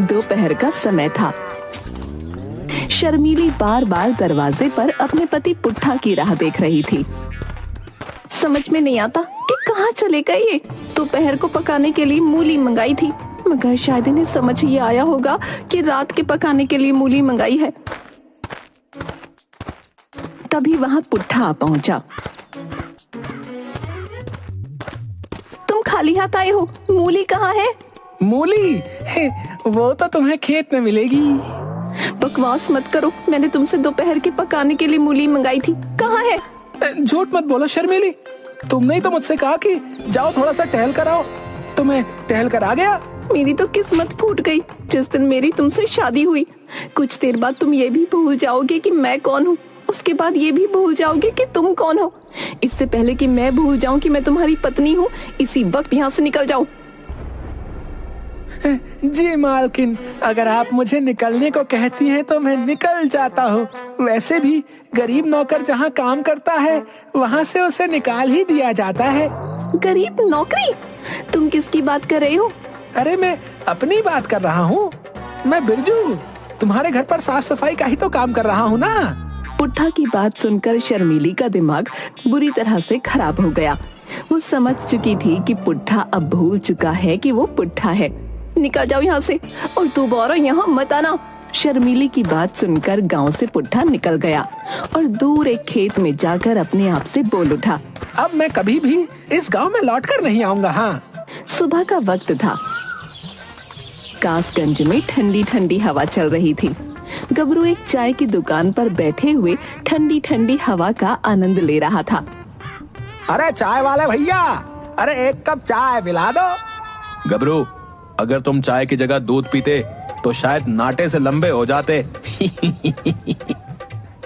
दोपहर का समय था। शर्मीली बार बार दरवाजे पर अपने पति पुट्ठा की राह देख रही थी। समझ में नहीं आता कि कहाँ चले गए ये। दोपहर को पकाने के लिए मूली मंगाई थी, मगर शायद इन्हें समझ ये आया होगा कि रात के पकाने के लिए मूली मंगाई है। तभी वहां पुट्ठा आ पहुंचा। तुम खाली हाथ आए हो, मूली कहाँ है? मूली वो तो तुम्हें खेत में मिलेगी। बकवास मत करो, मैंने तुमसे दोपहर के पकाने के लिए मूली मंगाई थी, कहाँ है? झूठ मत बोलो शर्मीली, तुमने ही तो मुझसे कहा कि जाओ थोड़ा सा टहल कर आओ। तुम्हें टहल कर आ गया। मेरी तो किस्मत फूट गई। जिस दिन मेरी तुमसे शादी हुई, कुछ देर बाद तुम ये भी भूल जाओगे कि मैं कौन हूँ। उसके बाद ये भी भूल जाओगे कि तुम कौन हो। इससे पहले कि मैं भूल जाऊं कि मैं तुम्हारी पत्नी हूँ, इसी वक्त यहाँ से निकल जाओ। जी मालकिन, अगर आप मुझे निकलने को कहती हैं तो मैं निकल जाता हूँ। वैसे भी गरीब नौकर जहाँ काम करता है वहाँ से उसे निकाल ही दिया जाता है। गरीब नौकरी? तुम किसकी बात कर रहे हो? अरे मैं अपनी बात कर रहा हूँ। मैं बिरजू, तुम्हारे घर पर साफ सफाई का ही तो काम कर रहा हूँ ना। पुट्ठा की बात सुनकर शर्मीली का दिमाग बुरी तरह से खराब हो गया। वो समझ चुकी थी कि पुट्ठा अब भूल चुका है कि वो पुट्ठा है। निकल जाओ यहाँ से और दोबारा यहाँ मत आना। शर्मीली की बात सुनकर गांव से पुट्ठा निकल गया और दूर एक खेत में जाकर अपने आप से बोल उठा, अब मैं कभी भी इस गांव में लौटकर नहीं आऊंगा। हाँ। सुबह का वक्त था। कासगंज में ठंडी ठंडी हवा चल रही थी। गबरू एक चाय की दुकान पर बैठे हुए ठंडी ठंडी हवा का आनंद ले रहा था। अरे चाय वाले भैया, अरे एक कप चाय पिला दो। गबरू, अगर तुम चाय की जगह दूध पीते तो शायद नाटे से लंबे हो जाते।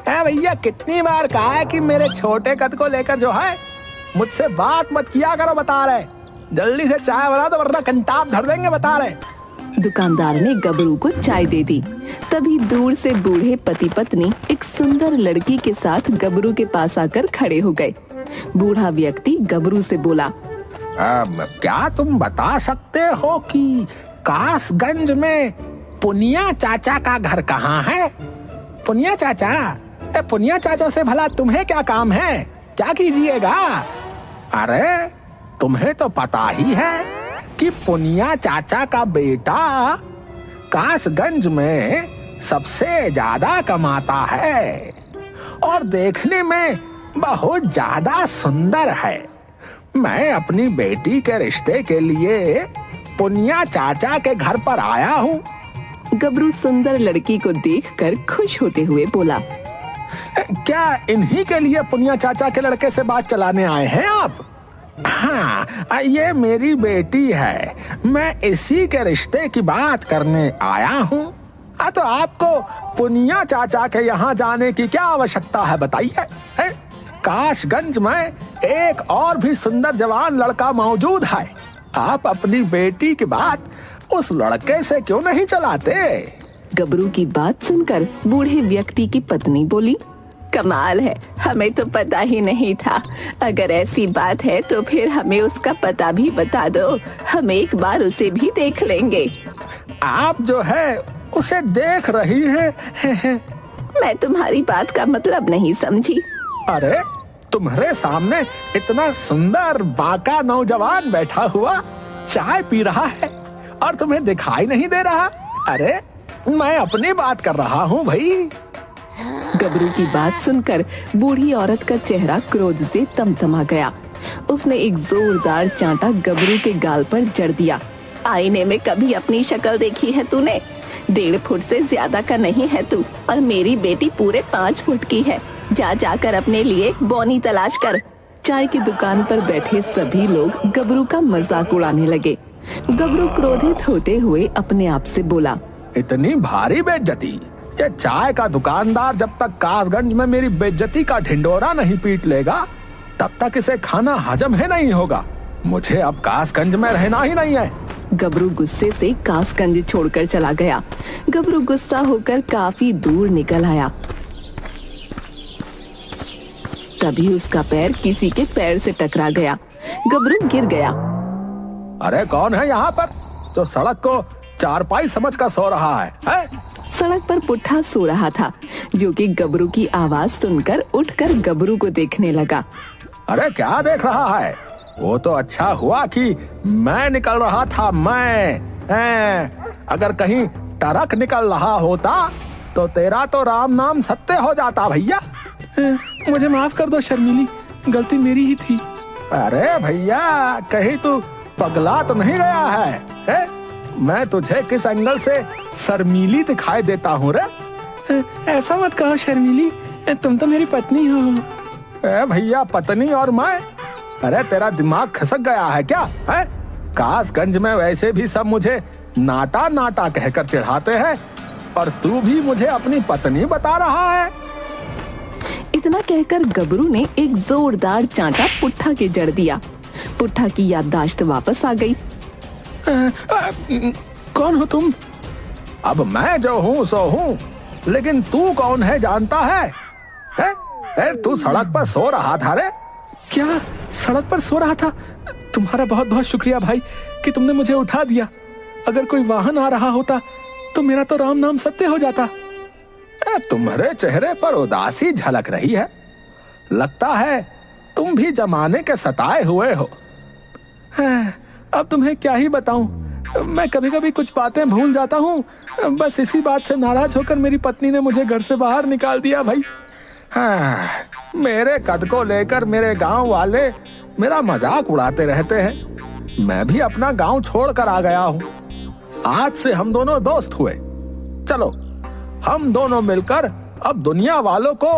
भैया, कितनी बार कहा है कि मेरे छोटे कद को लेकर जो है मुझसे बात मत किया करो। बता रहे, जल्दी से चाय बना दो वरना कंटाप धर देंगे। बता रहे। दुकानदार ने गबरू को चाय दे दी। तभी दूर से बूढ़े पति पत्नी एक सुंदर लड़की के साथ गबरू के पास आकर खड़े हो गए। बूढ़ा व्यक्ति गबरू से बोला, क्या तुम बता सकते हो कि कासगंज में पुनिया चाचा का घर कहाँ है? पुनिया चाचा? पुनिया चाचा से भला तुम्हें क्या काम है? क्या कीजिएगा? अरे तुम्हें तो पता ही है कि पुनिया चाचा का बेटा कासगंज में सबसे ज्यादा कमाता है और देखने में बहुत ज्यादा सुंदर है। मैं अपनी बेटी के रिश्ते के लिए पुनिया चाचा के घर पर आया हूँ। गबरू सुंदर लड़की को देखकर खुश होते हुए बोला, क्या इन्हीं के लिए पुनिया चाचा के लड़के से बात चलाने आए हैं आप? हाँ, ये मेरी बेटी है। मैं इसी के रिश्ते की बात करने आया हूँ। तो आपको पुनिया चाचा के यहाँ जाने की क्या आवश्यकता है बताइए? कासगंज में एक और भी सुंदर जवान लड़का मौजूद है। आप अपनी बेटी की बात उस लड़के से क्यों नहीं चलाते? गबरू की बात सुनकर बूढ़े व्यक्ति की पत्नी बोली, कमाल है, हमें तो पता ही नहीं था। अगर ऐसी बात है तो फिर हमें उसका पता भी बता दो, हम एक बार उसे भी देख लेंगे। आप जो है उसे देख रही हैं। मैं तुम्हारी बात का मतलब नहीं समझी। अरे तुम्हारे सामने इतना सुंदर बाका नौजवान बैठा हुआ चाय पी रहा है और तुम्हें दिखाई नहीं दे रहा? अरे मैं अपनी बात कर रहा हूँ भाई। गबरू की बात सुनकर बूढ़ी औरत का चेहरा क्रोध से तमतमा गया। उसने एक जोरदार चांटा गबरू के गाल पर जड़ दिया। आईने में कभी अपनी शक्ल देखी है तूने? 1.5 फुट से ज्यादा का नहीं है तू, और मेरी बेटी पूरे 5 फुट की है। जा जाकर अपने लिए बोनी तलाश कर। चाय की दुकान पर बैठे सभी लोग गबरू का मजाक उड़ाने लगे। गबरू क्रोधित होते हुए अपने आप से बोला, इतनी भारी बेइज्जती? ये चाय का दुकानदार जब तक कासगंज में मेरी बेइज्जती का ढिंडोरा नहीं पीट लेगा तब तक इसे खाना हजम ही नहीं होगा। मुझे अब कासगंज में रहना ही नहीं है। गबरू गुस्से से कासगंज छोड़कर चला गया। गबरू गुस्सा होकर काफी दूर निकल आया। तभी उसका पैर किसी के पैर से टकरा गया। गबरू गिर गया। अरे कौन है यहाँ पर जो सड़क को चारपाई समझ कर सो रहा है? सड़क पर पुट्ठा सो रहा था, जो कि गबरू की आवाज सुनकर उठकर गबरू को देखने लगा। अरे क्या देख रहा है? वो तो अच्छा हुआ कि मैं निकल रहा था। अगर कहीं ट्रक निकल रहा होता तो तेरा तो राम नाम सत्य हो जाता भैया। मुझे माफ कर दो शर्मीली, गलती मेरी ही थी। अरे भैया, कहीं तू पगला तो नहीं गया है? मैं तुझे किस एंगल से शर्मीली दिखाई देता हूँ रे? ऐसा मत कहो शर्मीली, तुम तो मेरी पत्नी हो। भैया, पत्नी और मैं? अरे तेरा दिमाग खसक गया है क्या? है कासगंज में वैसे भी सब मुझे नाटा नाटा कहकर चिढ़ाते हैं, और तू भी मुझे अपनी पत्नी बता रहा है? इतना कहकर गबरू ने एक जोरदार चांटा पुट्ठा के जड़ दिया। पुट्ठा की याददाश्त वापस आ गई। कौन हो तुम? अब मैं जो हूँ सो हूँ, लेकिन तू कौन है जानता है? तू सड़क पर सो रहा था रे? क्या सड़क पर सो रहा था? तुम्हारा बहुत बहुत शुक्रिया भाई कि तुमने मुझे उठा दिया। अगर कोई वाहन आ रहा होता तो मेरा तो राम नाम सत्य हो जाता। तुम्हारे चेहरे पर उदासी झलक रही है। लगता है तुम भी जमाने के सताए हुए हो। अब तुम्हें क्या ही बताऊं, मैं कभी कभी कुछ बातें भूल जाता हूँ। बस इसी बात से नाराज होकर मेरी पत्नी ने मुझे घर से बाहर निकाल दिया भाई। मेरे कद को लेकर मेरे गांव वाले मेरा मजाक उड़ाते रहते हैं। मैं भी अपना गांव छोड़कर आ गया हूँ। आज से हम दोनों दोस्त हुए। चलो हम दोनों मिलकर अब दुनिया वालों को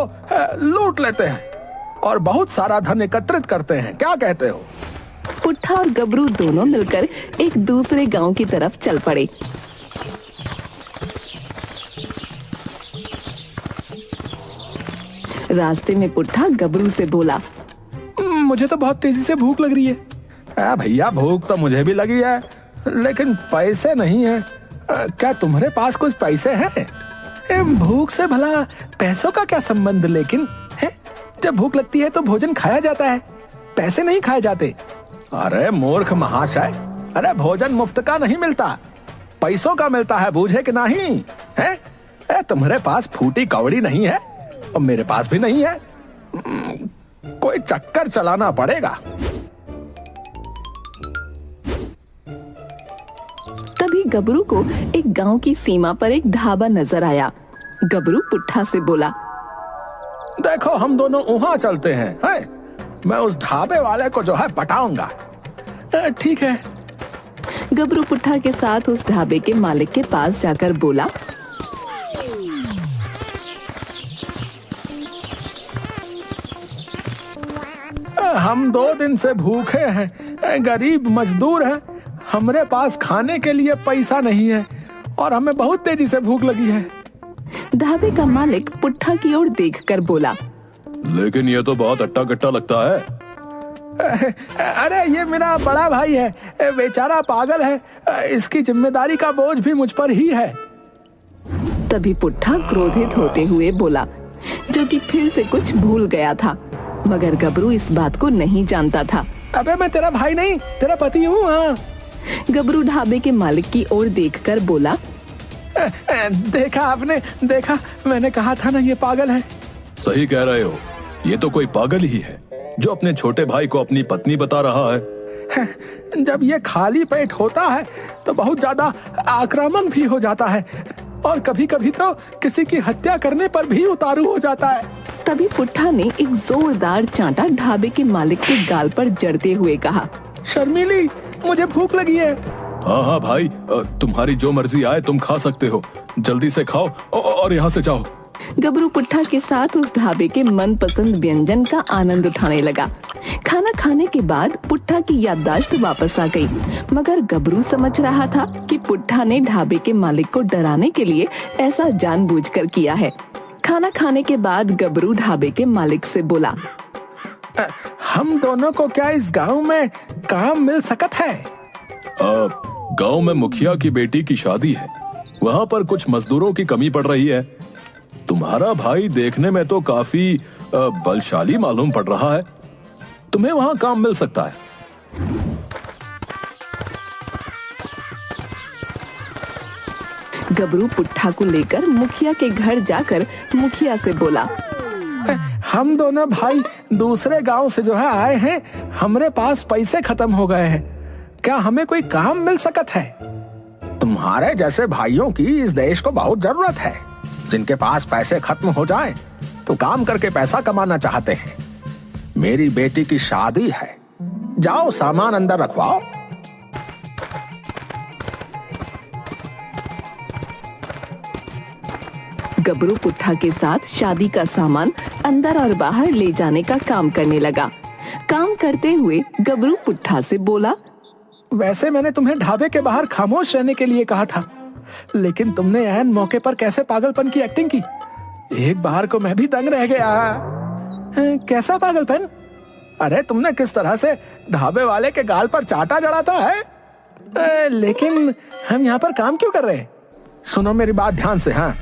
लूट लेते हैं और बहुत सारा धन एकत्रित करते हैं। क्या कहते हो? पुट्ठा और गबरू दोनों मिलकर एक दूसरे गांव की तरफ चल पड़े। रास्ते में पुट्ठा गबरू से बोला, मुझे तो बहुत तेजी से भूख लग रही है। भैया, भूख तो मुझे भी लगी है, लेकिन पैसे नहीं है। क्या तुम्हारे पास कुछ पैसे हैं? भूख से भला पैसों का क्या संबंध? लेकिन है, जब भूख लगती है तो भोजन खाया जाता है, पैसे नहीं खाए जाते। अरे मूर्ख महाशय, अरे भोजन मुफ्त का नहीं मिलता, पैसों का मिलता है, बूझे कि नहीं? है तुम्हारे पास फूटी कौड़ी नहीं है और मेरे पास भी नहीं है। कोई चक्कर चलाना पड़ेगा। तभी गबरू को एक गांव की सीमा पर एक ढाबा नजर आया। गबरू पुट्ठा से बोला, देखो हम दोनों वहां चलते हैं। मैं उस ढाबे वाले को जो है पटाऊंगा। ठीक है। गबरू पुट्ठा के साथ उस ढाबे के मालिक के पास जाकर बोला, हम 2 दिन से भूखे हैं, गरीब मजदूर हैं, हमारे पास खाने के लिए पैसा नहीं है और हमें बहुत तेजी से भूख लगी है। ढाबे का मालिक पुट्ठा की ओर देखकर बोला, लेकिन ये तो बहुत अट्टा कट्टा लगता है। अरे ये मेरा बड़ा भाई है, बेचारा पागल है, इसकी जिम्मेदारी का बोझ भी मुझ पर ही है। तभी पुट्ठा क्रोधित होते हुए बोला, जो कि फिर से कुछ भूल गया था, मगर गबरू इस बात को नहीं जानता था। अबे मैं तेरा भाई नहीं, तेरा पति हूँ। हाँ। गबरू ढाबे के मालिक की ओर देखकर बोला, देखा आपने, देखा, मैंने कहा था ना ये पागल है। सही कह रहे हो, ये तो कोई पागल ही है जो अपने छोटे भाई को अपनी पत्नी बता रहा है। जब ये खाली पेट होता है तो बहुत ज्यादा आक्रामक भी हो जाता है और कभी कभी तो किसी की हत्या करने पर भी उतारू हो जाता है। तभी पुट्ठा ने एक जोरदार चांटा ढाबे के मालिक के गाल पर जड़ते हुए कहा, शर्मीली, मुझे भूख लगी है। हाँ भाई, तुम्हारी जो मर्जी आए तुम खा सकते हो, जल्दी से खाओ और यहाँ से जाओ। गबरू पुट्ठा के साथ उस ढाबे के मनपसंद व्यंजन का आनंद उठाने लगा। खाना खाने के बाद पुट्ठा की याददाश्त वापस आ गई, मगर गबरू समझ रहा था कि पुट्ठा ने ढाबे के मालिक को डराने के लिए ऐसा जानबूझकर किया है। खाना खाने के बाद गबरू ढाबे के मालिक से बोला, हम दोनों को क्या इस गांव में काम मिल सकत है? गांव में मुखिया की बेटी की शादी है, वहाँ पर कुछ मजदूरों की कमी पड़ रही है। तुम्हारा भाई देखने में तो काफी बलशाली मालूम पड़ रहा है, तुम्हें वहाँ काम मिल सकता है। गबरू पुट्ठा को लेकर मुखिया के घर जाकर मुखिया से बोला, हम दोनों भाई दूसरे गांव से जो है आए हैं, हमारे पास पैसे खत्म हो गए हैं, क्या हमें कोई काम मिल सकत है? तुम्हारे जैसे भाइयों की इस देश को बहुत जरूरत है, जिनके पास पैसे खत्म हो जाएं तो काम करके पैसा कमाना चाहते हैं। मेरी बेटी की शादी है, जाओ सामान अंदर रखवाओ। गबरू पुट्ठा के साथ शादी का सामान अंदर और बाहर ले जाने का काम करने लगा। काम करते हुए गबरू पुट्ठा से बोला, वैसे मैंने तुम्हें ढाबे के बाहर खामोश रहने के लिए कहा था, लेकिन तुमने ऐन मौके पर कैसे पागलपन की एक्टिंग की। एक बार को मैं भी दंग रह गया। कैसा पागलपन? अरे तुमने किस तरह से ढाबे वाले के गाल पर चाटा जड़ाता है। लेकिन हम यहाँ पर काम क्यों कर रहे हैं? सुनो मेरी बात ध्यान से। हाँ,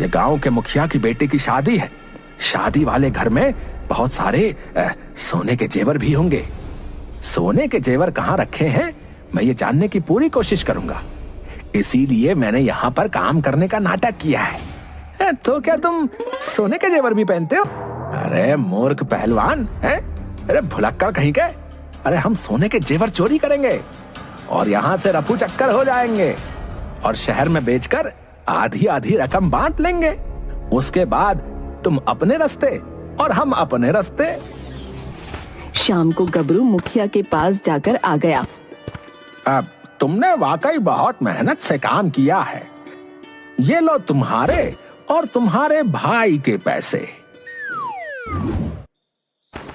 ये गांव के मुखिया की बेटी की शादी है। शादी वाले घर में बहुत सारे सोने के जेवर भी होंगे। सोने के जेवर कहाँ रखे हैं मैं ये जानने की पूरी कोशिश करूंगा, इसीलिए मैंने यहाँ पर काम करने का नाटक किया है। तो क्या तुम सोने के जेवर भी पहनते हो? अरे मूर्ख पहलवान है, अरे भुलक्कड़ कहीं के। अरे हम सोने के जेवर चोरी करेंगे और यहाँ से रफू चक्कर हो जाएंगे और शहर में बेचकर आधी आधी रकम बांट लेंगे। उसके बाद तुम अपने रास्ते और हम अपने रास्ते। शाम को गबरू मुखिया के पास जाकर आ गया। अब तुमने वाकई बहुत मेहनत से काम किया है। ये लो तुम्हारे और तुम्हारे भाई के पैसे।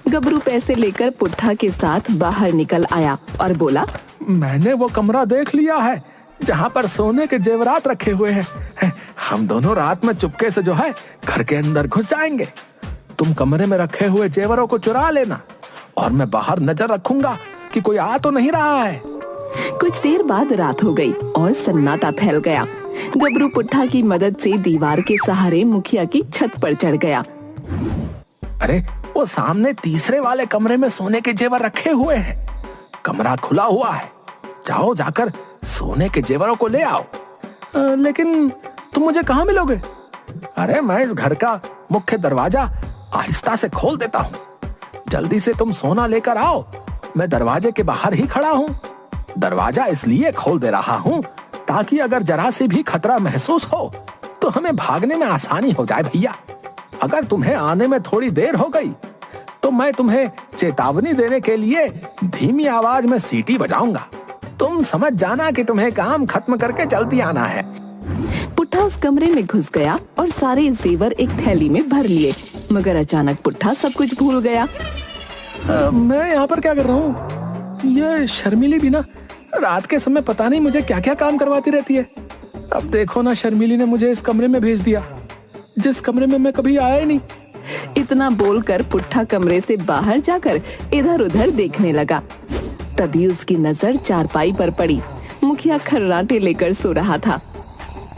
गबरू पैसे लेकर पुट्ठा के साथ बाहर निकल आया और बोला, मैंने वो कमरा देख लिया है जहाँ पर सोने के जेवरात रखे हुए हैं। हम दोनों रात में चुपके से जो है घर के अंदर घुस जाएंगे। तुम कमरे में रखे हुए जेवरों को चुरा लेना और मैं बाहर नजर रखूंगा कि कोई आ तो नहीं रहा है। कुछ देर बाद रात हो गई और सन्नाटा फैल गया। गबरू पुट्ठा की मदद से दीवार के सहारे मुखिया की छत पर चढ़ गया। अरे वो सामने तीसरे वाले कमरे में सोने के जेवर रखे हुए हैं। कमरा खुला हुआ है, जाओ जाकर सोने के जेवरों को ले आओ। लेकिन तुम मुझे कहाँ मिलोगे? अरे मैं इस घर का मुख्य दरवाजा आहिस्ता से खोल देता हूँ। जल्दी से तुम सोना लेकर आओ, मैं दरवाजे के बाहर ही खड़ा हूँ। दरवाजा इसलिए खोल दे रहा हूँ ताकि अगर जरा से भी खतरा महसूस हो तो हमें भागने में आसानी हो जाए भैया। अगर तुम्हें आने में थोड़ी देर हो गई तो मैं तुम्हें चेतावनी देने के लिए धीमी आवाज में सीटी बजाऊंगा। तुम समझ जाना कि तुम्हें काम खत्म करके जल्दी आना है। पुट्ठा उस कमरे में घुस गया और सारे जेवर एक थैली में भर लिए, मगर अचानक पुट्ठा सब कुछ भूल गया। मैं यहाँ पर क्या कर रहा हूँ? ये शर्मिली भी ना रात के समय पता नहीं मुझे क्या क्या काम करवाती रहती है। अब देखो ना, शर्मिली ने मुझे इस कमरे में भेज दिया जिस कमरे में मैं कभी आया ही नहीं। इतना बोलकर पुट्ठा कमरे से बाहर जाकर इधर उधर देखने लगा। तभी उसकी नजर चारपाई पर पड़ी। मुखिया खर्राटे लेकर सो रहा था।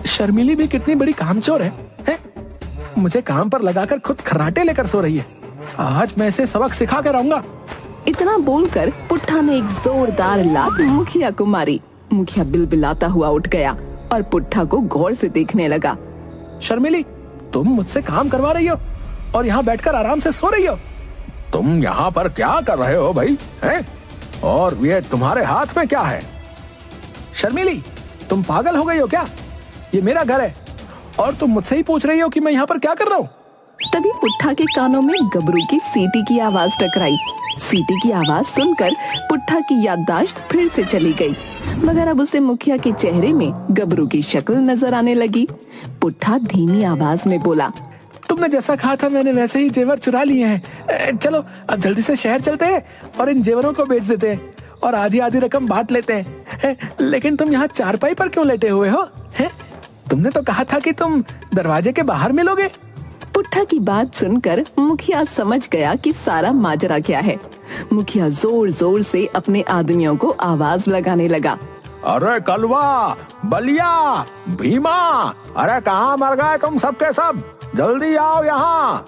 शर्मिली भी कितनी बड़ी कामचोर है? मुझे काम पर लगाकर खुद खर्राटे लेकर सो रही है। आज मैं इसे सबक सिखा कर आऊंगा। इतना बोलकर पुट्ठा ने एक जोरदार लात मुखिया को मारी। मुखिया बिलबिलाता हुआ उठ गया और पुट्ठा को गौर से देखने लगा। शर्मिली, तुम मुझसे काम करवा रही हो और यहाँ बैठकर आराम से सो रही हो। तुम यहाँ पर क्या कर रहे हो भाई? हैं? और ये तुम्हारे हाथ में क्या है? शर्मिली, तुम पागल हो गई हो क्या? ये मेरा घर है और तुम मुझसे ही पूछ रही हो कि मैं यहाँ पर क्या कर रहा हूँ। तभी पुट्ठा के कानों में गबरू की सीटी की आवाज टकराई। सीटी की आवाज सुनकर पुट्ठा की याददाश्त फिर से चली गई, मगर अब उसे मुखिया के चेहरे में गबरू की शक्ल नजर आने लगी। पुट्ठा धीमी आवाज में बोला, तुमने जैसा कहा था मैंने वैसे ही जेवर चुरा लिए हैं। चलो अब जल्दी से शहर चलते हैं और इन जेवरों को बेच देते हैं और आधी आधी रकम बांट लेते हैं। लेकिन तुम यहाँ चारपाई पर क्यों लेटे हुए हो? तुमने तो कहा था कि तुम दरवाजे के बाहर मिलोगे। पुट्ठा की बात सुनकर मुखिया समझ गया कि सारा माजरा क्या है। मुखिया जोर जोर से अपने आदमियों को आवाज लगाने लगा, अरे कलवा, बलिया, भीमा, अरे कहाँ मर गए तुम सबके सब? जल्दी आओ यहाँ।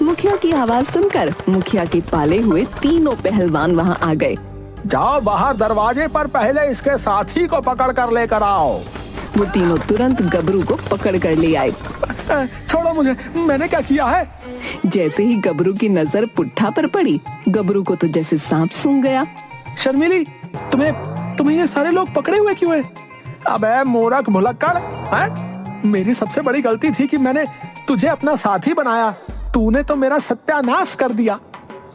मुखिया की आवाज सुनकर मुखिया के पाले हुए तीनों पहलवान वहाँ आ गए। जाओ बाहर दरवाजे पर पहले इसके साथी को पकड़ कर लेकर आओ। वो तीनों तुरंत गबरू को पकड़ कर ले आए। छोड़ो मुझे, मैंने क्या किया है? जैसे ही गबरू की नजर पुट्ठा पर पड़ी, गबरू को तो जैसे सांप सूंघ गया। शर्मिली, तुम्हें ये सारे लोग पकड़े हुए क्यों हैं? अबे मूर्ख भुलक्कड़, हैं? मेरी सबसे बड़ी गलती थी कि मैंने तुझे अपना साथी बनाया। तूने तो मेरा सत्यानाश कर दिया।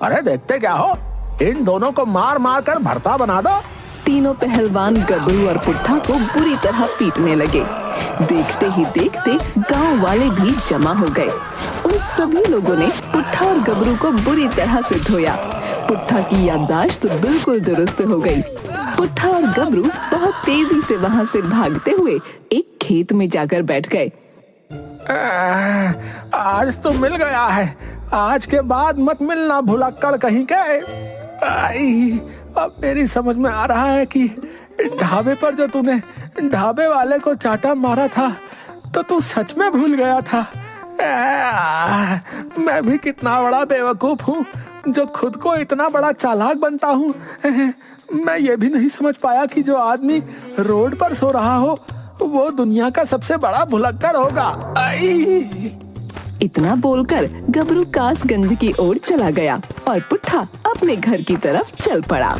अरे देखते क्या हो, इन दोनों को मार मार कर भरता बना दो। तीनों पहलवान गबरू और पुट्ठा को बुरी तरह पीटने लगे। देखते ही देखते गांव वाले भी जमा हो गए। उन सभी लोगों ने पुट्ठा और गबरू को बुरी तरह से धोया। पुट्ठा की याददाश्त बिल्कुल दुरुस्त हो गई। पुट्ठा और गबरू बहुत तेजी से वहां से भागते हुए एक खेत में जाकर बैठ गए। आज तो मिल गया है, आज के बाद मत मिलना भुलक्कड़ कहीं के। अब मेरी समझ में आ रहा है कि ढाबे पर जो तूने ढाबे वाले को चाटा मारा था तो तू सच में भूल गया था। मैं भी कितना बड़ा बेवकूफ हूँ जो खुद को इतना बड़ा चालाक बनता हूँ। मैं ये भी नहीं समझ पाया कि जो आदमी रोड पर सो रहा हो वो दुनिया का सबसे बड़ा भुलक्कड़ होगा। इतना बोलकर गबरू कासगंज की ओर चला गया और पुट्ठा अपने घर की तरफ चल पड़ा।